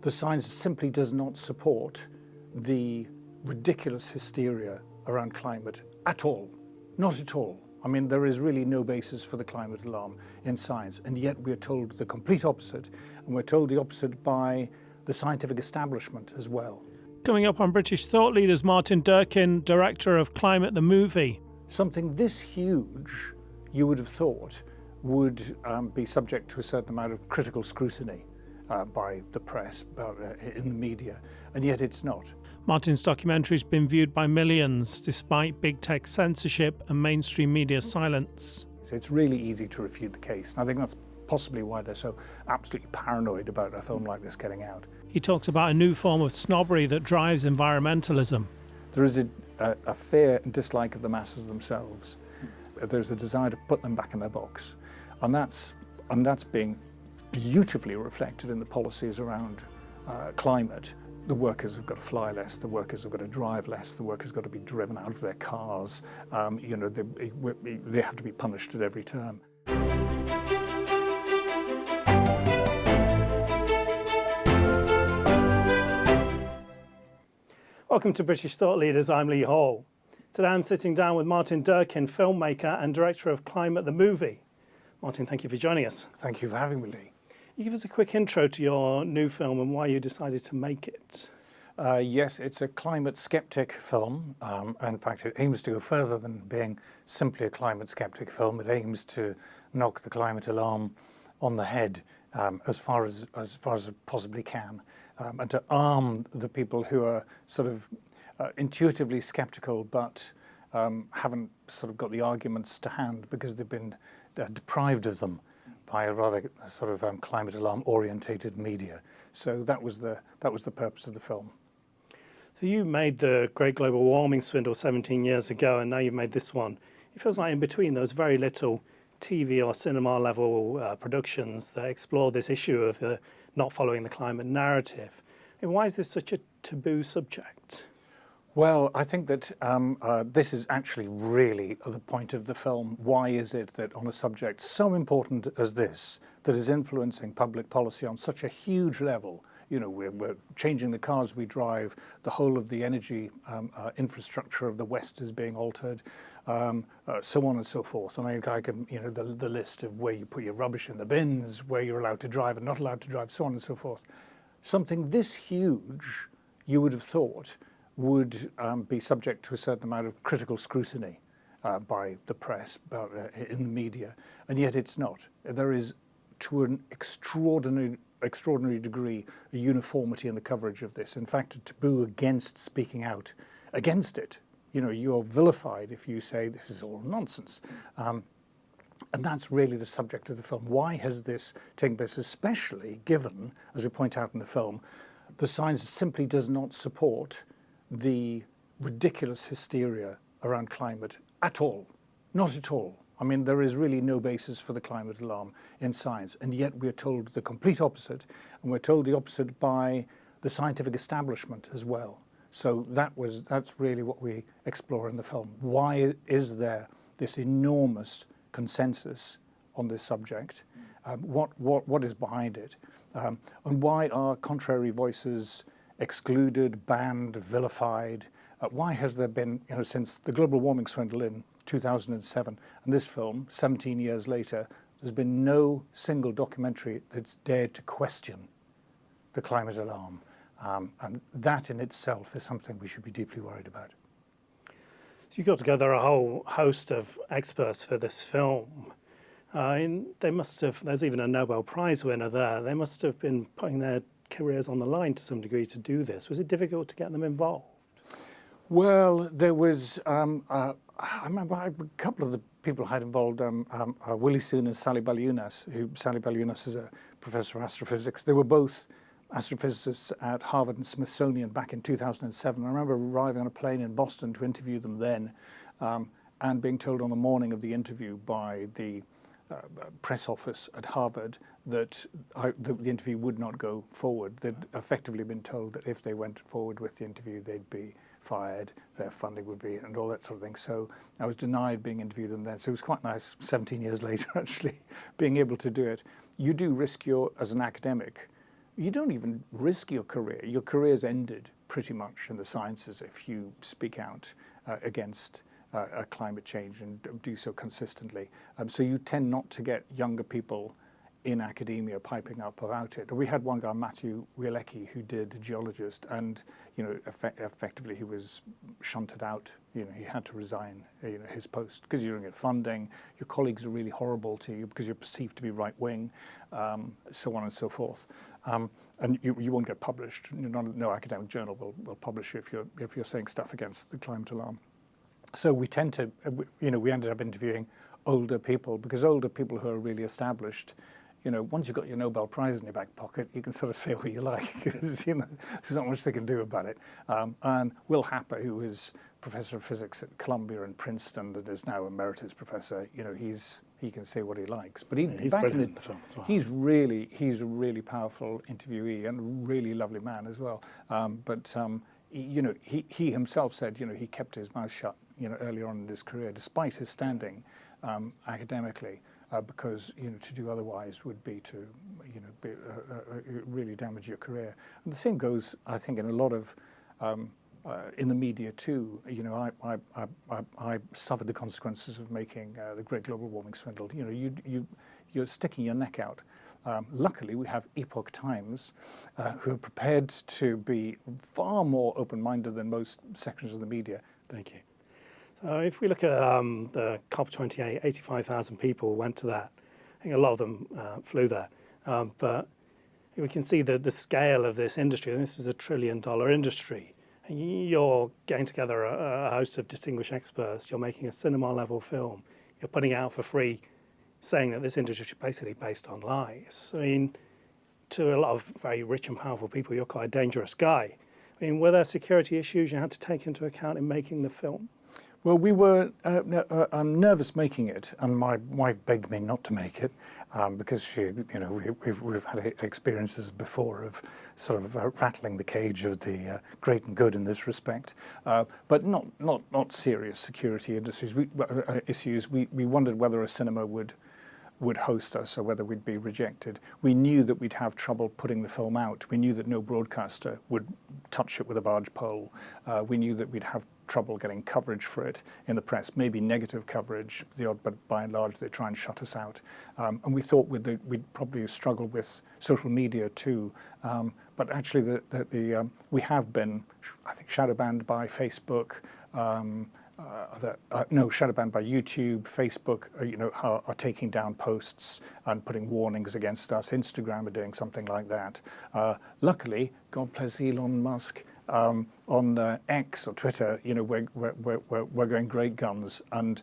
The science simply does not support the ridiculous hysteria around climate at all. Not at all. I mean, there is really no basis for the climate alarm in science, and yet we're told the complete opposite, and we're told the opposite by the scientific establishment as well. Coming up on British Thought Leaders, Martin Durkin, director of Climate the Movie. Something this huge, you would have thought, would be subject to a certain amount of critical scrutiny by the press, in the media, and yet it's not. Martin's documentary's been viewed by millions, despite big tech censorship and mainstream media silence. So it's really easy to refute the case, and I think that's possibly why they're so absolutely paranoid about a film like this getting out. He talks about a new form of snobbery that drives environmentalism. There is a fear and dislike of the masses themselves. There's a desire to put them back in their box, and that's being beautifully reflected in the policies around climate. The workers have got to fly less, the workers have got to drive less, the workers have got to be driven out of their cars. They have to be punished at every turn. Welcome to British Thought Leaders, I'm Lee Hall. Today I'm sitting down with Martin Durkin, filmmaker and director of Climate the Movie. Martin, thank you for joining us. Thank you for having me, Lee. You give us a quick intro to your new film and why you decided to make it. Yes, it's a climate skeptic film. In fact, it aims to go further than being simply a climate skeptic film. It aims to knock the climate alarm on the head as far as it possibly can, and to arm the people who are sort of intuitively skeptical but haven't sort of got the arguments to hand because they've been deprived of them by a rather sort of climate alarm orientated media. So that was the purpose of the film. So you made the Great Global Warming Swindle 17 years ago, and now you've made this one. It feels like in between there was very little TV or cinema level productions that explore this issue of not following the climate narrative. And why is this such a taboo subject? Well, I think that this is actually really the point of the film. Why is it that on a subject so important as this, that is influencing public policy on such a huge level, you know, we're changing the cars we drive, the whole of the energy infrastructure of the West is being altered, so on and so forth. I mean, I can, you know, the list of where you put your rubbish in the bins, where you're allowed to drive and not allowed to drive, so on and so forth. Something this huge, you would have thought, would be subject to a certain amount of critical scrutiny by the press, in the media, and yet it's not. There is, to an extraordinary degree, a uniformity in the coverage of this. In fact, a taboo against speaking out against it. You know, you're vilified if you say this is all nonsense. And that's really the subject of the film. Why has this taken place, especially given, as we point out in the film, the science simply does not support the ridiculous hysteria around climate at all. Not at all. I mean, there is really no basis for the climate alarm in science, and yet we're told the complete opposite, and we're told the opposite by the scientific establishment as well. So that's really what we explore in the film. Why is there this enormous consensus on this subject? What is behind it? And why are contrary voices excluded, banned, vilified? Why has there been, you know, since the global warming swindle in 2007 and this film, 17 years later, there's been no single documentary that's dared to question the climate alarm. And that in itself is something we should be deeply worried about. So you got together a whole host of experts for this film. They must have, there's even a Nobel Prize winner there, they must have been putting their careers on the line to some degree to do this. Was it difficult to get them involved? Well, there was, I remember a couple of the people I had involved, Willie Soon and Sally Baliunas, Sally Baliunas is a professor of astrophysics. They were both astrophysicists at Harvard and Smithsonian back in 2007. I remember arriving on a plane in Boston to interview them then, and being told on the morning of the interview by the press office at Harvard that the interview would not go forward. They'd effectively been told that if they went forward with the interview, they'd be fired, their funding would be, and all that sort of thing. So I was denied being interviewed and then. So it was quite nice, 17 years later actually, being able to do it. You do risk as an academic, you don't even risk your career. Your career's ended pretty much in the sciences if you speak out against climate change and do so consistently. So you tend not to get younger people in academia piping up about it. We had one guy, Matthew Wielecki, who did geologist, and effectively he was shunted out. He had to resign his post because you don't get funding. Your colleagues are really horrible to you because you're perceived to be right wing, so on and so forth. And you won't get published. No academic journal will publish you if you're saying stuff against the climate alarm. So we tend to, we ended up interviewing older people because older people who are really established, once you've got your Nobel Prize in your back pocket, you can sort of say what you like because, there's not much they can do about it. And Will Happer, who is professor of physics at Columbia and Princeton and is now emeritus professor, he can say what he likes. But he's back brilliant in the film as well. He's a really powerful interviewee and a really lovely man as well. He himself said, he kept his mouth shut, earlier on in his career, despite his standing academically. Because to do otherwise would be to really damage your career. And the same goes, I think, in a lot of in the media too. I suffered the consequences of making the Great Global Warming Swindle. You're sticking your neck out. Luckily, we have Epoch Times, who are prepared to be far more open-minded than most sections of the media. Thank you. If we look at the COP28, 85,000 people went to that. I think a lot of them flew there. But we can see the scale of this industry, and this is $1 trillion industry. And you're getting together a host of distinguished experts. You're making a cinema-level film. You're putting it out for free, saying that this industry is basically based on lies. I mean, to a lot of very rich and powerful people, you're quite a dangerous guy. I mean, were there security issues you had to take into account in making the film? Well, we were nervous making it, and my wife begged me not to make it because she, we've had experiences before of sort of rattling the cage of the great and good in this respect, but not serious security issues. We wondered whether a cinema would host us or whether we'd be rejected. We knew that we'd have trouble putting the film out. We knew that no broadcaster would touch it with a barge pole. We knew that we'd have trouble getting coverage for it in the press, maybe negative coverage, but by and large they try and shut us out. And we thought we'd probably struggle with social media too. But actually we have been, I think, shadow banned by Facebook, shadow banned by YouTube. Facebook, are taking down posts and putting warnings against us. Instagram are doing something like that. Luckily, God bless Elon Musk, on X or Twitter, we're going great guns, and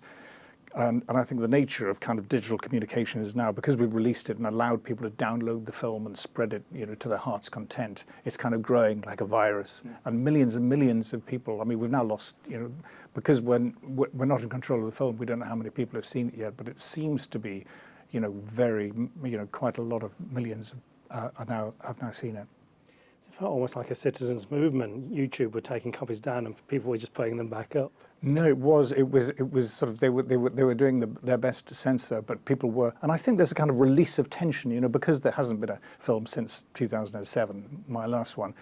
I think the nature of kind of digital communication is now, because we've released it and allowed people to download the film and spread it, to their heart's content, it's kind of growing like a virus, and millions of people. I mean, we've now lost, because we're not in control of the film, we don't know how many people have seen it yet, but it seems to be, quite a lot of millions have now seen it. It felt almost like a citizens' movement. YouTube were taking copies down and people were just putting them back up. No, it was sort of they were doing their best to censor, but people were, and I think there's a kind of release of tension, because there hasn't been a film since 2007, my last one.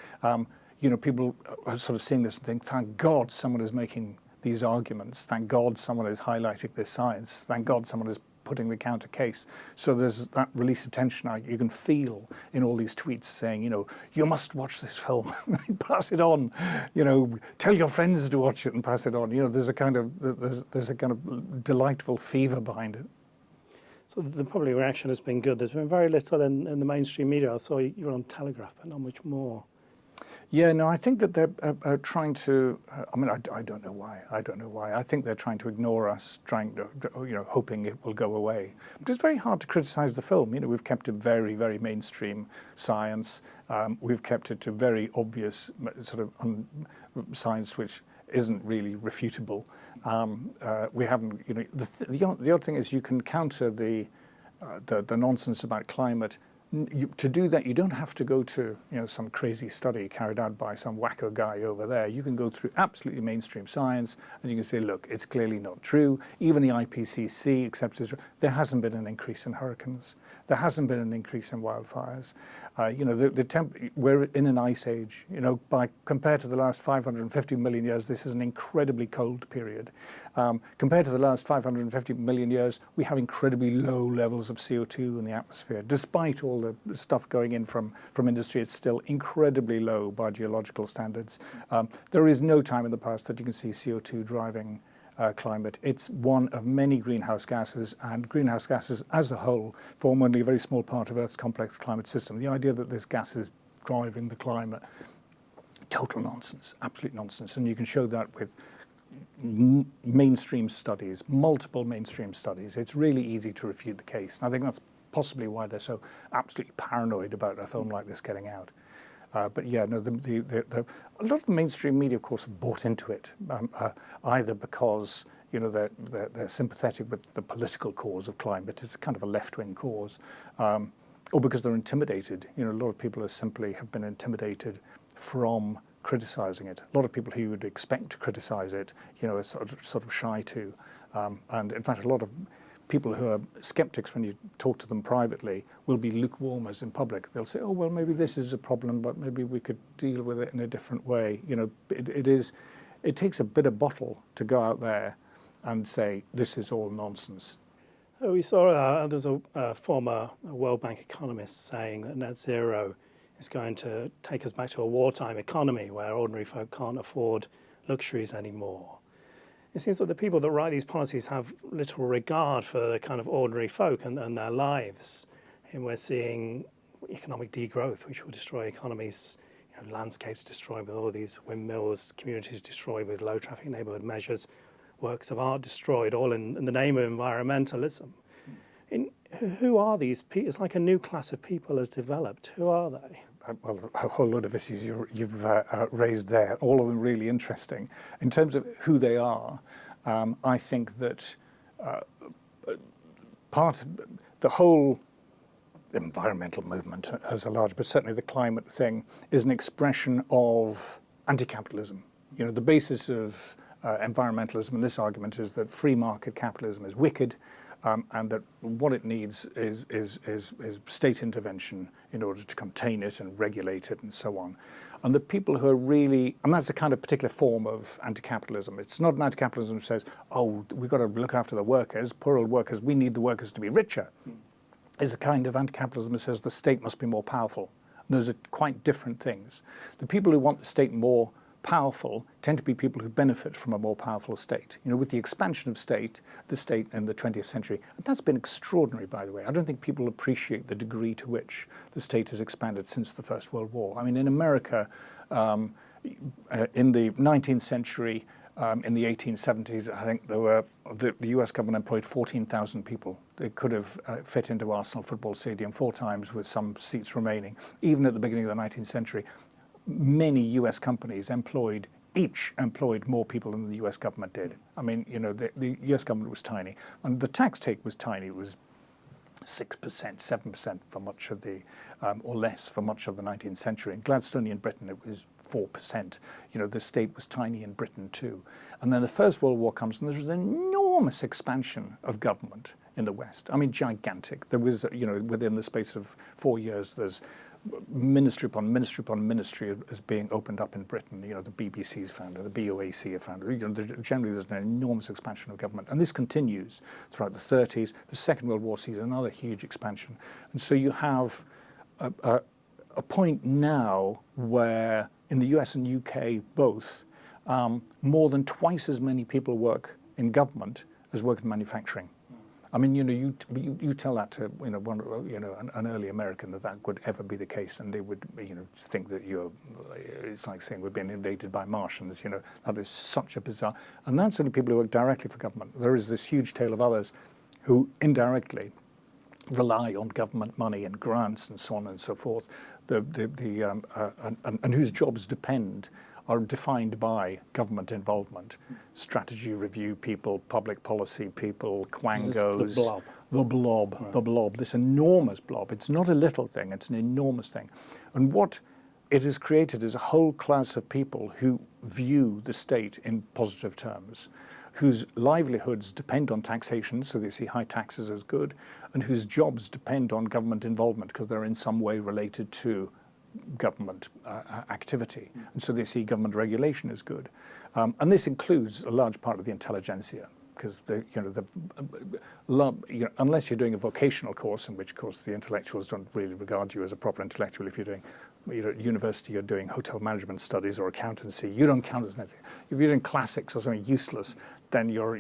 People are sort of seeing this and think, thank God someone is making these arguments. Thank God someone is highlighting this science. Thank God someone is putting the counter case. So there's that release of tension you can feel in all these tweets saying, you must watch this film, pass it on, tell your friends to watch it and pass it on. There's a kind of delightful fever behind it. So the public reaction has been good. There's been very little in the mainstream media. I saw you were on Telegraph, but not much more. Yeah, no, I think that they're trying to. I don't know why. I think they're trying to ignore us, hoping it will go away. But it's very hard to criticise the film. We've kept it very, very mainstream science. We've kept it to very obvious sort of science which isn't really refutable. We haven't. The odd thing is you can counter the nonsense about climate. To do that, you don't have to go to some crazy study carried out by some wacko guy over there. You can go through absolutely mainstream science, and you can say, look, it's clearly not true. Even the IPCC accepts it. There hasn't been an increase in hurricanes. There hasn't been an increase in wildfires. You know, we're in an ice age. You know, compared to the last 550 million years, this is an incredibly cold period. Compared to the last 550 million years, we have incredibly low levels of CO2 in the atmosphere. Despite all the stuff going in from industry, it's still incredibly low by geological standards. There is no time in the past that you can see CO2 driving climate. It's one of many greenhouse gases, and greenhouse gases as a whole form only a very small part of Earth's complex climate system. The idea that this gas is driving the climate, total nonsense, absolute nonsense. And you can show that with mainstream studies, multiple mainstream studies. It's really easy to refute the case. And I think that's possibly why they're so absolutely paranoid about a film like this getting out. But yeah, no, a lot of the mainstream media, of course, have bought into it, either because, you know, they're sympathetic with the political cause of climate. It's kind of a left-wing cause, or because they're intimidated. You know, a lot of people have been intimidated from criticizing it. A lot of people who you would expect to criticize it, you know, are sort of shy to. And in fact, a lot of people who are skeptics, when you talk to them privately, will be lukewarmers in public. They'll say, oh, well, maybe this is a problem, but maybe we could deal with it in a different way. You know, it takes a bitter bottle to go out there and say, this is all nonsense. We saw there's a former World Bank economist saying that net zero is going to take us back to a wartime economy where ordinary folk can't afford luxuries anymore. It seems that the people that write these policies have little regard for the kind of ordinary folk and their lives. And we're seeing economic degrowth, which will destroy economies, you know, landscapes destroyed with all these windmills, communities destroyed with low traffic neighbourhood measures, works of art destroyed, all in the name of environmentalism. Who are these people? It's like a new class of people has developed. Who are they? Well, a whole lot of issues you've raised there, all of them really interesting. In terms of who they are, I think that the whole environmental movement as a large, but certainly the climate thing, is an expression of anti-capitalism. You know, the basis of environmentalism in this argument is that free market capitalism is wicked, and that what it needs is state intervention in order to contain it and regulate it and so on. And the people who are really, and that's a kind of particular form of anti-capitalism. It's not an anti-capitalism that says, oh, we've got to look after the workers, poor old workers, we need the workers to be richer. It's a kind of anti-capitalism that says the state must be more powerful. And those are quite different things. The people who want the state more powerful tend to be people who benefit from a more powerful state. You know, with the expansion of the state in the 20th century, and that's been extraordinary, by the way. I don't think people appreciate the degree to which the state has expanded since the First World War. I mean, in America, in the 19th century, in the 1870s, I think the US government employed 14,000 people. They could have fit into Arsenal football stadium 4 times with some seats remaining. Even at the beginning of the 19th century, many US companies each employed more people than the US government did. I mean, you know, the US government was tiny, and the tax take was tiny. It was 6%, 7% for much of the, or less for much of the 19th century. In Gladstonian Britain, it was 4%. You know, the state was tiny in Britain too. And then the First World War comes, and there's an enormous expansion of government in the West. I mean, gigantic. There was, you know, within the space of 4 years, there's ministry upon ministry upon ministry is being opened up in Britain. You know, the BBC's founded, the BOAC are founded. You know, generally there's an enormous expansion of government, and this continues throughout the 30s. The Second World War sees another huge expansion, and so you have a point now where in the US and UK both, more than twice as many people work in government as work in manufacturing. I mean, you know, you tell that to, you know, an early American that would ever be the case, and they would, you know, think that it's like saying we're being invaded by Martians. You know, that is such a bizarre. And that's only people who work directly for government. There is this huge tail of others who indirectly rely on government money and grants and so on and so forth, and whose jobs are defined by government involvement, strategy review people, public policy people, quangos, the blob, this enormous blob. It's not a little thing, it's an enormous thing. And what it has created is a whole class of people who view the state in positive terms, whose livelihoods depend on taxation, so they see high taxes as good, and whose jobs depend on government involvement because they're in some way related to government activity. And so they see government regulation as good. And this includes a large part of the intelligentsia, because unless you're doing a vocational course, in which course the intellectuals don't really regard you as a proper intellectual. If you're doing, at university, you're doing hotel management studies or accountancy, you don't count as anything. If you're doing classics or something useless, then you're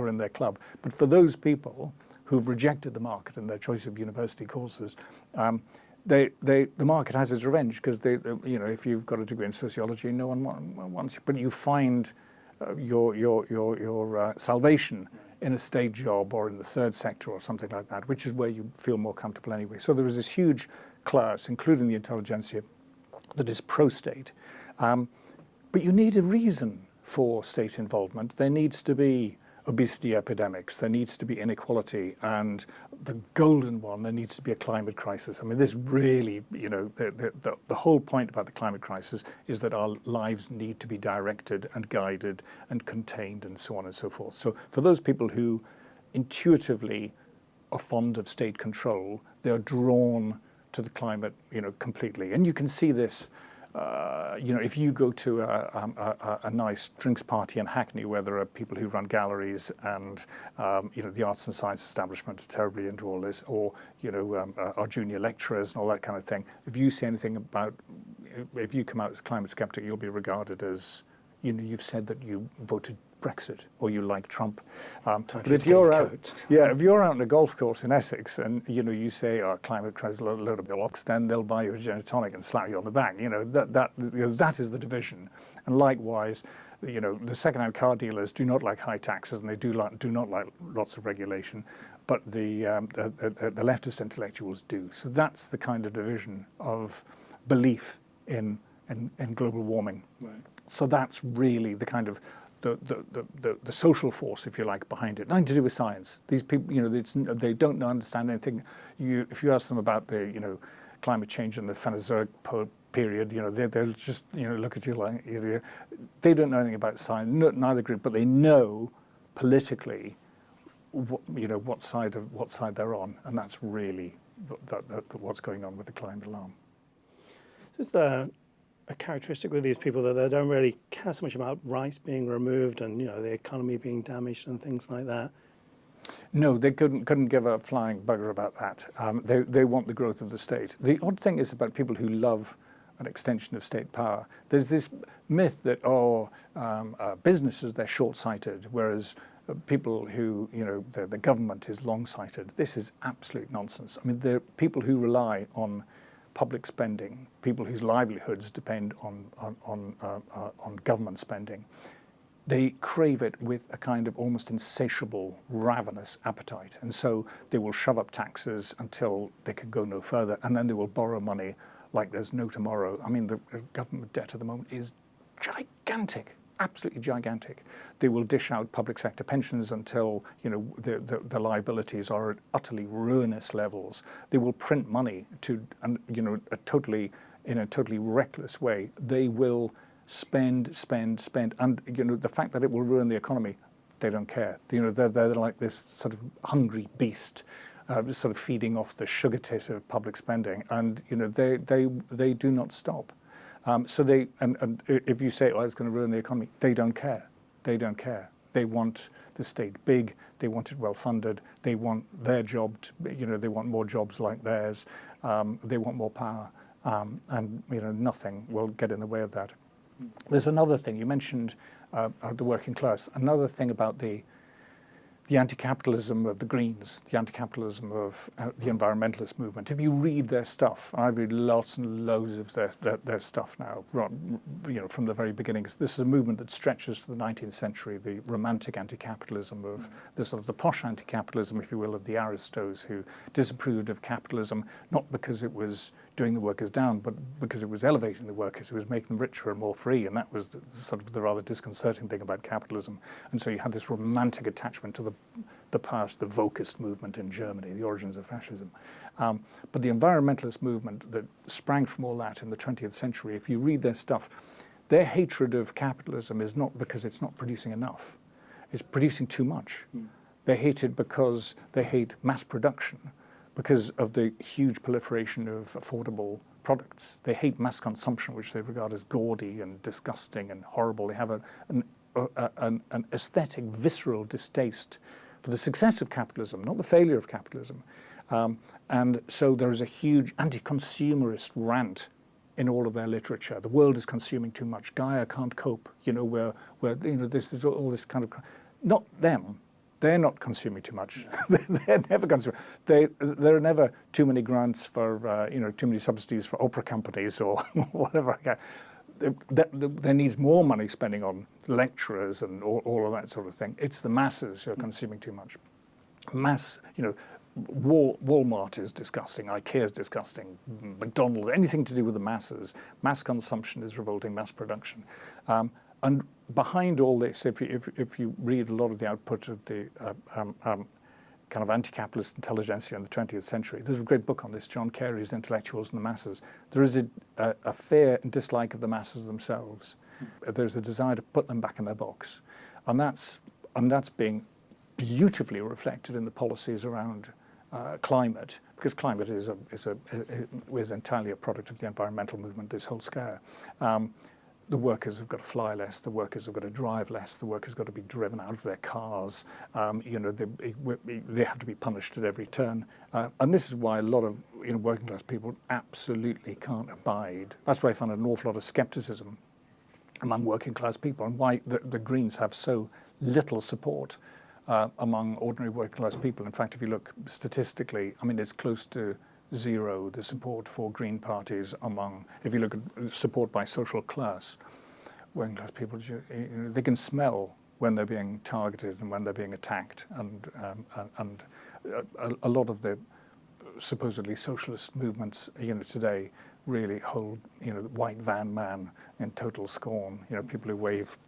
in their club. But for those people who've rejected the market in their choice of university courses, the market has its revenge, because if you've got a degree in sociology, no one wants you, but you find your salvation in a state job or in the third sector or something like that, which is where you feel more comfortable anyway. So there is this huge class, including the intelligentsia, that is pro-state. But you need a reason for state involvement. There needs to be obesity epidemics, there needs to be inequality, and the golden one, there needs to be a climate crisis. I mean, this really, the whole point about the climate crisis is that our lives need to be directed and guided and contained and so on and so forth. So for those people who intuitively are fond of state control, they're drawn to the climate, completely. And you can see this, if you go to a nice drinks party in Hackney where there are people who run galleries and, the arts and science establishment are terribly into all this, or, our junior lecturers and all that kind of thing. If you say anything about, if you come out as a climate skeptic, you'll be regarded as, you've said that you voted Brexit or you like Trump. But if you're out, if you're out on a golf course in Essex and you say, "Oh, climate crisis, a load of bollocks," then they'll buy you a gin and tonic and slap you on the back. That is the division. And likewise, the second-hand car dealers do not like high taxes, and they do not like lots of regulation. But the leftist intellectuals do. So that's the kind of division of belief in global warming. Right. So that's really the kind of the social force, if you like, behind it. Nothing to do with science. These people, they don't understand anything. If you ask them about the, climate change in the Phanerozoic period, they'll just, look at you like they don't know anything about science. Neither group, but they know politically, what side they're on, and that's really what's going on with the climate alarm. Is there a characteristic with these people that they don't really care so much about rights being removed and the economy being damaged and things like that? No, they couldn't give a flying bugger about that. They want the growth of the state. The odd thing is about people who love an extension of state power. There's this myth that businesses, they're short-sighted, whereas people who the government is long-sighted. This is absolute nonsense. I mean, there are people who rely on public spending, people whose livelihoods depend on government spending. They crave it with a kind of almost insatiable, ravenous appetite. And so they will shove up taxes until they can go no further, and then they will borrow money like there's no tomorrow. I mean, the government debt at the moment is gigantic, absolutely gigantic. They will dish out public sector pensions until the liabilities are at utterly ruinous levels. They will print money in a totally reckless way. They will spend, and the fact that it will ruin the economy, they don't care. They're like this sort of hungry beast, sort of feeding off the sugar tit of public spending, and they do not stop. So and if you say, "Oh, it's going to ruin the economy," they don't care. They don't care. They want the state big. They want it well funded. They want their job they want more jobs like theirs. They want more power, and nothing will get in the way of that. There's another thing you mentioned, the working class. Another thing about the anti-capitalism of the Greens, the anti-capitalism of the environmentalist movement. If you read their stuff, and I read lots and loads of their stuff now, from the very beginnings. This is a movement that stretches to the 19th century, the romantic anti-capitalism of the sort of the posh anti-capitalism, if you will, of the aristos who disapproved of capitalism, not because it was doing the workers down, but because it was elevating the workers, it was making them richer and more free, and that was sort of the rather disconcerting thing about capitalism. And so you had this romantic attachment to the past, the Völkist movement in Germany, the origins of fascism. But the environmentalist movement that sprang from all that in the 20th century, if you read their stuff, their hatred of capitalism is not because it's not producing enough. is producing too much. They hate it because they hate mass production, because of the huge proliferation of affordable products. They hate mass consumption, which they regard as gaudy and disgusting and horrible. They have an aesthetic, visceral distaste for the success of capitalism, not the failure of capitalism. And so there is a huge anti-consumerist rant in all of their literature. The world is consuming too much. Gaia can't cope. Where there's all this kind of, not them. They're not consuming too much. They're never consuming. There are never too many grants for, too many subsidies for opera companies or whatever. There needs more money spending on lecturers and all of that sort of thing. It's the masses who are consuming too much. Walmart is disgusting, IKEA is disgusting, McDonald's, anything to do with the masses. Mass consumption is revolting, mass production. And behind all this, if you read a lot of the output of the kind of anti-capitalist intelligentsia in the 20th century, there's a great book on this, John Carey's Intellectuals and the Masses. There is a fear and dislike of the masses themselves. There's a desire to put them back in their box. And that's being beautifully reflected in the policies around climate, because climate is entirely a product of the environmental movement, this whole scare. The workers have got to fly less, the workers have got to drive less, the workers have got to be driven out of their cars, they have to be punished at every turn. And this is why a lot of working class people absolutely can't abide. That's why I found an awful lot of skepticism among working class people, and why the Greens have so little support among ordinary working class people. In fact, if you look statistically, I mean, it's close to zero, the support for Green parties among, if you look at support by social class, working class people, they can smell when they're being targeted and when they're being attacked. And a lot of the supposedly socialist movements, today really hold, the white van man in total scorn, people who wave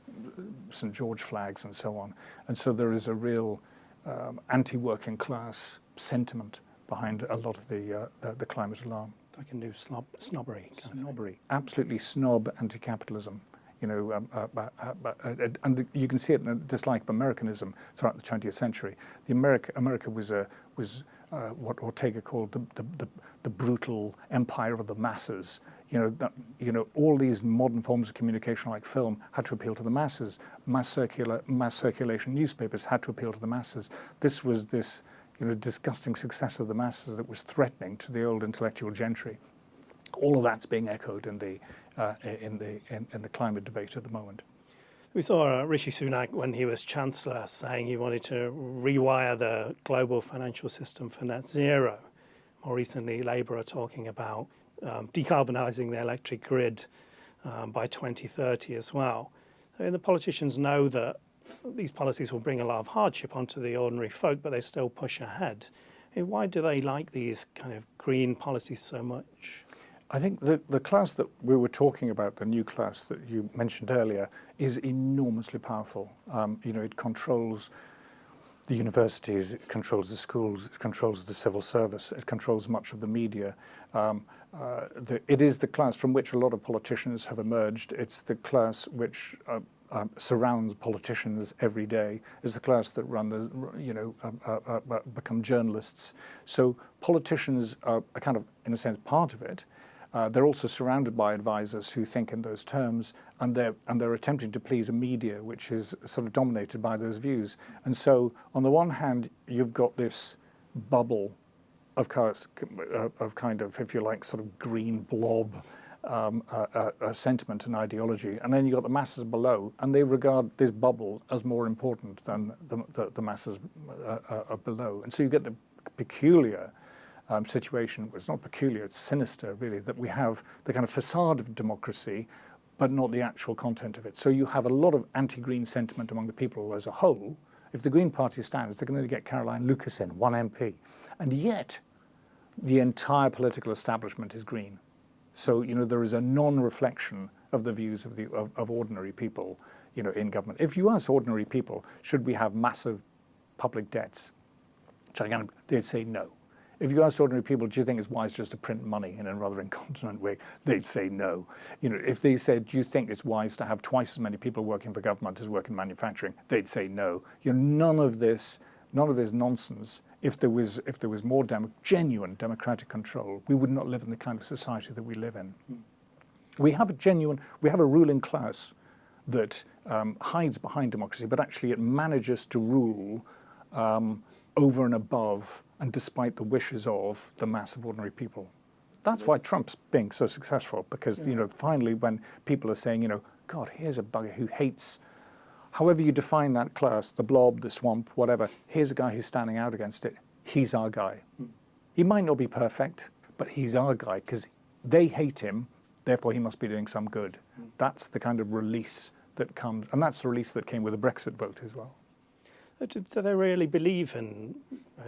St. George flags and so on. And so there is a real anti-working class sentiment behind a lot of the climate alarm. Like a new snobbery. Snobbery, absolutely snob anti-capitalism. And you can see it in a dislike of Americanism throughout the 20th century. America was what Ortega called the brutal empire of the masses. All these modern forms of communication like film had to appeal to the masses. Mass circulation newspapers had to appeal to the masses. This was this disgusting success of the masses that was threatening to the old intellectual gentry. All of that's being echoed in the climate debate at the moment. We saw Rishi Sunak when he was Chancellor saying he wanted to rewire the global financial system for net zero. More recently, Labour are talking about decarbonising the electric grid by 2030 as well. And the politicians know that these policies will bring a lot of hardship onto the ordinary folk, but they still push ahead. Why do they like these kind of green policies so much? I think the class that we were talking about, the new class that you mentioned earlier, is enormously powerful. It controls the universities, it controls the schools, it controls the civil service, it controls much of the media. It is the class from which a lot of politicians have emerged. It's the class which surrounds politicians every day. It's the class that become journalists. So politicians are kind of, in a sense, part of it. They're also surrounded by advisors who think in those terms, and they're attempting to please a media which is sort of dominated by those views. And so, on the one hand, you've got this bubble of kind of, if you like, sort of green blob sentiment and ideology, and then you've got the masses below, and they regard this bubble as more important than the masses below. And so you get the peculiar situation. It's not peculiar, it's sinister really, that we have the kind of facade of democracy but not the actual content of it. So you have a lot of anti-green sentiment among the people as a whole. If the Green Party stands, they're going to get Caroline Lucas in, 1 MP. And yet the entire political establishment is green. So there is a non-reflection of the views of ordinary people in government. If you ask ordinary people, should we have massive public debts, they'd say no. If you asked ordinary people, do you think it's wise just to print money in a rather incontinent way, they'd say no. You know, if they said, do you think it's wise to have twice as many people working for government as work in manufacturing, they'd say no. You know, none of this nonsense. If there was more genuine democratic control, we would not live in the kind of society that we live in. We have a ruling class that hides behind democracy, but actually it manages to rule over and above and despite the wishes of the mass of ordinary people. That's why Trump's being so successful, because you know, finally when people are saying, you know, God, here's a bugger who hates, however you define that class, the blob, the swamp, whatever, here's a guy who's standing out against it. He's our guy. He might not be perfect, but he's our guy because they hate him, therefore he must be doing some good. That's the kind of release that comes, and that's the release that came with the Brexit vote as well. Do they really believe in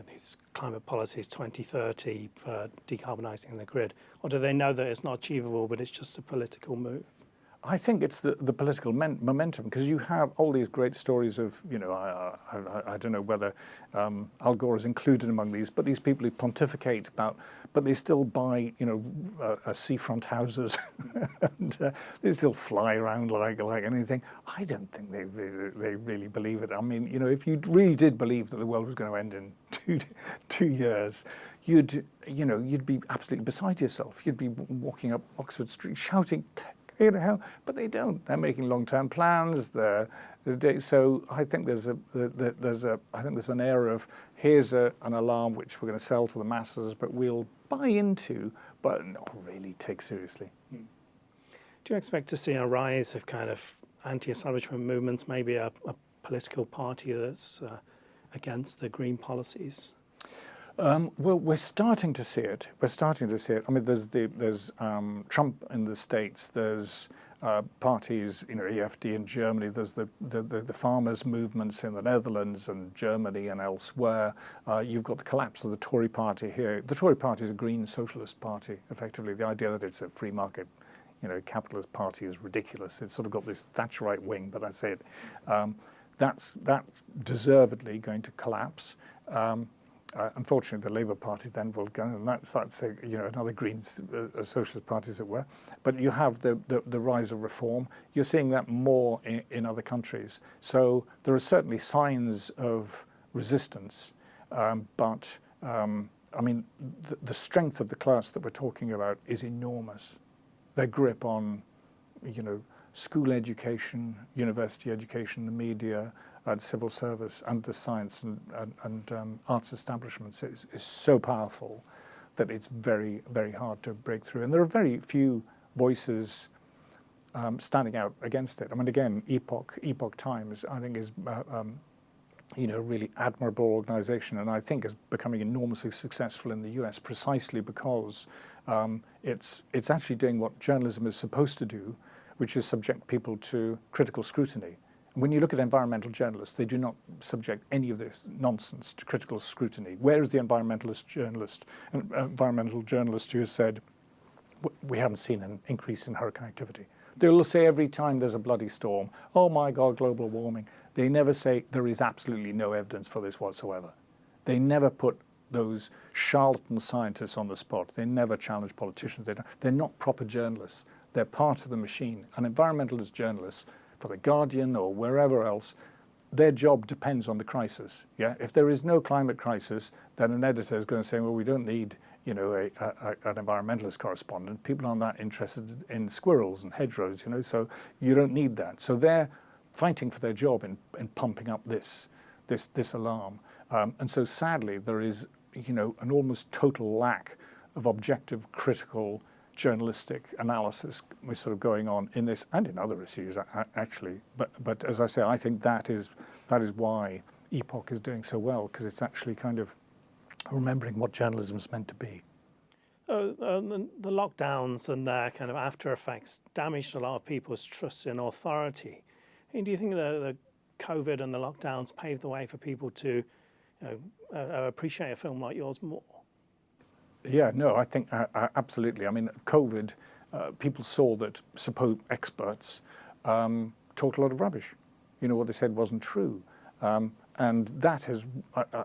these climate policies 2030 for decarbonising the grid? Or do they know that it's not achievable, but it's just a political move? I think it's the political momentum, because you have all these great stories of, you know, I don't know whether Al Gore is included among these, but these people who pontificate about, but they still buy, you know, seafront houses, and they still fly around like anything. I don't think they really believe it. I mean, you know, if you really did believe that the world was going to end in two years, you'd be absolutely beside yourself. You'd be walking up Oxford Street shouting, you know, hell, but they don't. They're making long-term plans. So I think there's an air of, here's an alarm which we're going to sell to the masses, but we'll buy into, but not really take seriously. Do you expect to see a rise of kind of anti-establishment movements, maybe a political party that's against the green policies? Well, we're starting to see it. I mean, there's Trump in the States. There's parties, you know, EFD in Germany. There's the farmers' movements in the Netherlands and Germany and elsewhere. You've got the collapse of the Tory party here. The Tory party is a green socialist party, effectively. The idea that it's a free market, you know, capitalist party is ridiculous. It's sort of got this Thatcherite wing, but that's it. That's deservedly going to collapse. Unfortunately, the Labour Party then will go, and that's you know, another Greens socialist party, as it were. But you have the rise of reform. You're seeing that more in other countries. So there are certainly signs of resistance, but I mean, the strength of the class that we're talking about is enormous. Their grip on, you know, school education, university education, the media, civil service, and the science and arts establishments is so powerful that it's very, very hard to break through. And there are very few voices standing out against it. I mean, again, Epoch Times, I think, is you know, a really admirable organisation, and I think is becoming enormously successful in the US precisely because it's actually doing what journalism is supposed to do, which is subject people to critical scrutiny. When you look at environmental journalists, they do not subject any of this nonsense to critical scrutiny. Where is the environmental journalist who has said, we haven't seen an increase in hurricane activity? They will say every time there's a bloody storm, oh my God, global warming. They never say there is absolutely no evidence for this whatsoever. They never put those charlatan scientists on the spot. They never challenge politicians. They're not proper journalists. They're part of the machine. And environmentalist journalists, for The Guardian or wherever else, their job depends on the crisis. Yeah, if there is no climate crisis, then an editor is going to say, well, we don't need, you know, an environmentalist correspondent. People aren't that interested in squirrels and hedgerows, you know, so you don't need that. So they're fighting for their job in pumping up this alarm. And so sadly, there is, you know, an almost total lack of objective, critical, journalistic analysis was sort of going on in this and in other issues actually. But as I say, I think that is why Epoch is doing so well, because it's actually kind of remembering what journalism is meant to be. The lockdowns and their kind of after effects damaged a lot of people's trust in authority. And do you think the COVID and the lockdowns paved the way for people to, you know, appreciate a film like yours more? Yeah, no, I think absolutely. I mean, COVID, people saw that supposed experts talked a lot of rubbish. You know, what they said wasn't true. And that has,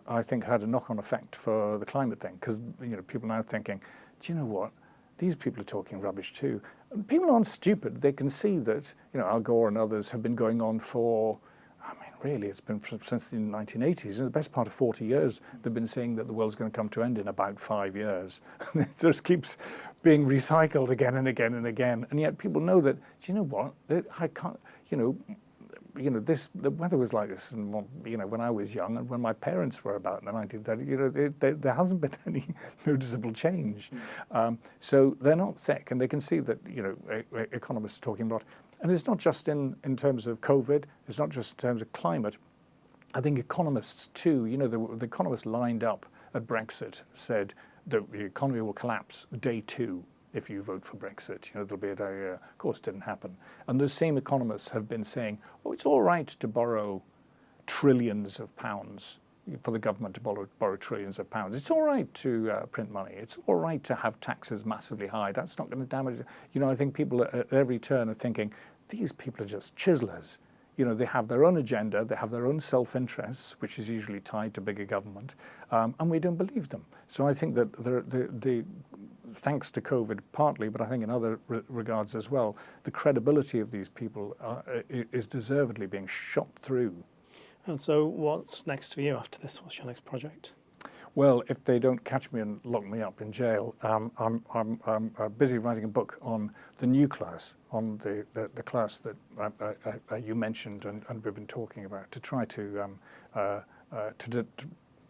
I think, had a knock-on effect for the climate thing, because people are now thinking, do you know what? These people are talking rubbish too. And people aren't stupid. They can see that Al Gore and others have been going on for, I mean, really, it's been since the 1980s. In the best part of 40 years, they've been saying that the world's going to come to an end in about 5 years. It just keeps being recycled again and again and again. And yet people know that, do you know what? I can't, the weather was like this, and when I was young, and when my parents were about in the 1930s, there hasn't been any noticeable change. So they're not sick, and they can see that economists are talking about. And it's not just in terms of COVID. It's not just in terms of climate. I think economists too. The economists lined up at Brexit said that the economy will collapse day 2. If you vote for Brexit, there'll be a day. Of course, it didn't happen. And those same economists have been saying, "Oh, it's all right to borrow trillions of pounds for the government to borrow trillions of pounds. It's all right to print money. It's all right to have taxes massively high. That's not going to damage." I think people at every turn are thinking, these people are just chiselers. They have their own agenda. They have their own self-interests, which is usually tied to bigger government, and we don't believe them. So I think that the thanks to COVID partly, but I think in other regards as well, the credibility of these people is deservedly being shot through. And so what's next for you after this? What's your next project? Well, if they don't catch me and lock me up in jail, I'm busy writing a book on the new class, on the class that you mentioned and we've been talking about, to try to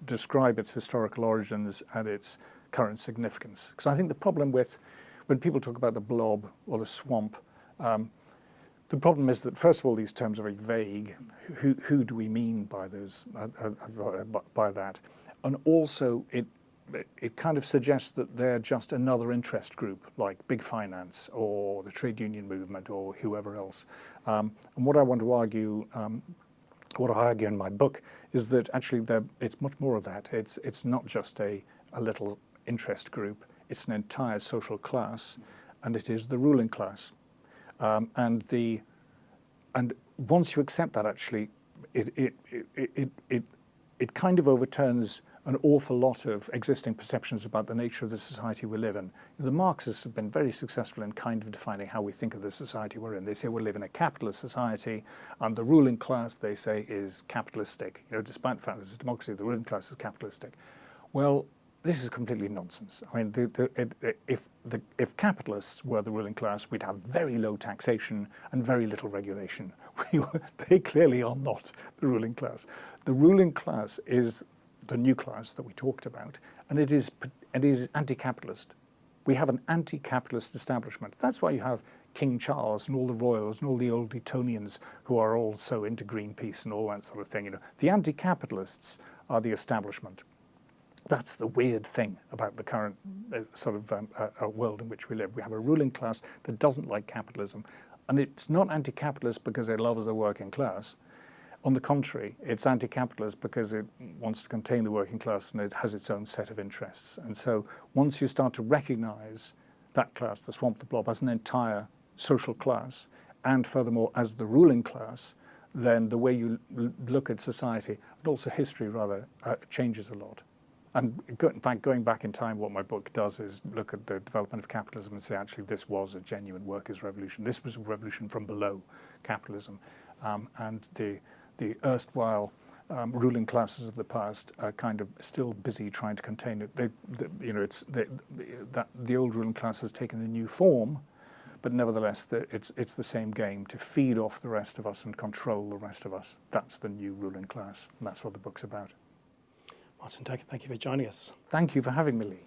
describe its historical origins and its current significance. Because I think the problem with when people talk about the blob or the swamp, the problem is that first of all these terms are very vague. Who do we mean by those by that? And also it kind of suggests that they're just another interest group like big finance or the trade union movement or whoever else. And what I want to argue, what I argue in my book, is that actually it's much more of that. It's not just a little interest group, it's an entire social class, and it is the ruling class. And once you accept that, actually, it kind of overturns an awful lot of existing perceptions about the nature of the society we live in. The Marxists have been very successful in kind of defining how we think of the society we're in. They say we live in a capitalist society, and the ruling class, they say, is capitalistic. Despite the fact that it's a democracy, the ruling class is capitalistic. Well, this is completely nonsense. I mean, if capitalists were the ruling class, we'd have very low taxation and very little regulation. They clearly are not the ruling class. The ruling class is the new class that we talked about, and it is anti-capitalist. We have an anti-capitalist establishment. That's why you have King Charles and all the royals and all the old Etonians who are all so into Greenpeace and all that sort of thing. The anti-capitalists are the establishment. That's the weird thing about the current world in which we live. We have a ruling class that doesn't like capitalism, and it's not anti-capitalist because it loves the working class. On the contrary, it's anti-capitalist because it wants to contain the working class and it has its own set of interests. And so once you start to recognize that class, the swamp, the blob, as an entire social class, and furthermore as the ruling class, then the way you look at society, and also history rather, changes a lot. And in fact, going back in time, what my book does is look at the development of capitalism and say, actually, this was a genuine workers' revolution. This was a revolution from below capitalism. And the erstwhile ruling classes of the past are kind of still busy trying to contain it. The old ruling class has taken a new form, but nevertheless, it's the same game, to feed off the rest of us and control the rest of us. That's the new ruling class, and that's what the book's about. Martin Durkin, thank you for joining us. Thank you for having me, Lee.